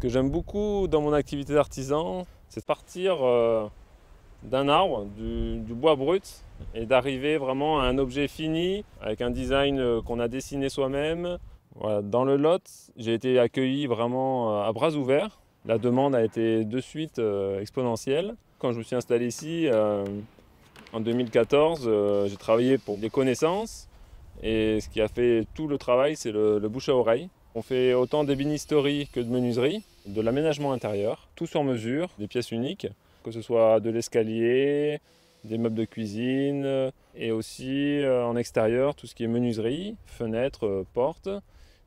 que j'aime beaucoup dans mon activité d'artisan, c'est de partir d'un arbre, du bois brut, et d'arriver vraiment à un objet fini, avec un design qu'on a dessiné soi-même. Voilà, dans le Lot, j'ai été accueilli vraiment à bras ouverts. La demande a été de suite exponentielle. Quand je me suis installé ici, en 2014, j'ai travaillé pour des connaissances. Et ce qui a fait tout le travail, c'est le bouche à oreille. On fait autant d'ébénisterie que de menuiserie, de l'aménagement intérieur, tout sur mesure, des pièces uniques, que ce soit de l'escalier, des meubles de cuisine, et aussi en extérieur, tout ce qui est menuiserie, fenêtres, portes,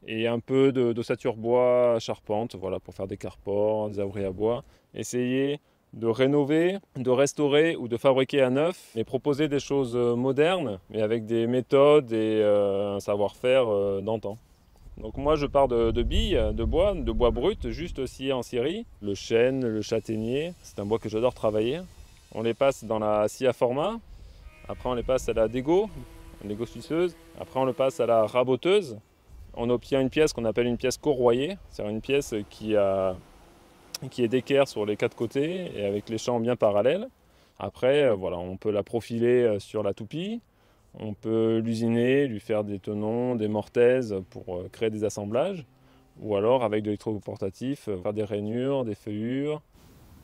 et un peu d'ossature bois, charpente, voilà, pour faire des carports, des abris à bois. Essayer de rénover, de restaurer ou de fabriquer à neuf, mais proposer des choses modernes, mais avec des méthodes et un savoir-faire d'antan. Donc moi je pars de billes, de bois brut, juste scié en scierie. Le chêne, le châtaignier, c'est un bois que j'adore travailler. On les passe dans la scie à format, après on les passe à la dégo suisseuse, après on le passe à la raboteuse. On obtient une pièce qu'on appelle une pièce corroyée, c'est-à-dire une pièce qui est d'équerre sur les quatre côtés et avec les champs bien parallèles. Après, voilà, on peut la profiler sur la toupie, on peut l'usiner, lui faire des tenons, des mortaises pour créer des assemblages, ou alors avec de l'électroportatif, faire des rainures, des feuillures.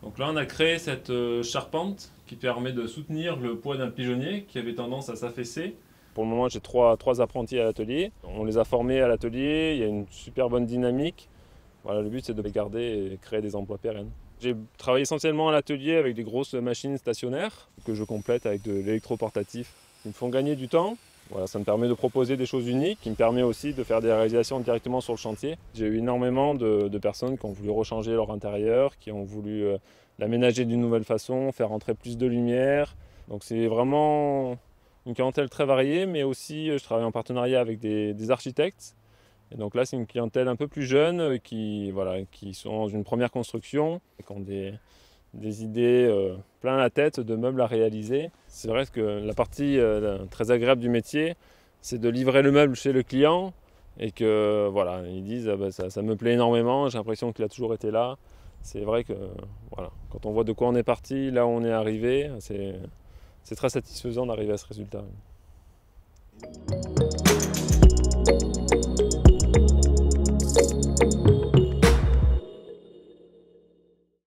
Donc là, on a créé cette charpente qui permet de soutenir le poids d'un pigeonnier qui avait tendance à s'affaisser. Pour le moment, j'ai trois apprentis à l'atelier. On les a formés à l'atelier, il y a une super bonne dynamique. Voilà, le but, c'est de les garder et créer des emplois pérennes. J'ai travaillé essentiellement à l'atelier avec des grosses machines stationnaires que je complète avec de l'électroportatif qui me font gagner du temps. Voilà, ça me permet de proposer des choses uniques, qui me permet aussi de faire des réalisations directement sur le chantier. J'ai eu énormément de personnes qui ont voulu rechanger leur intérieur, qui ont voulu l'aménager d'une nouvelle façon, faire entrer plus de lumière. Donc c'est vraiment une clientèle très variée, mais aussi je travaille en partenariat avec des architectes. Et donc là, c'est une clientèle un peu plus jeune qui sont dans une première construction, et qui ont des idées plein la tête de meubles à réaliser. C'est vrai que la partie très agréable du métier, c'est de livrer le meuble chez le client et que voilà, ils disent ah ben, ça me plaît énormément, j'ai l'impression qu'il a toujours été là. C'est vrai que voilà, quand on voit de quoi on est parti, là où on est arrivé, c'est très satisfaisant d'arriver à ce résultat.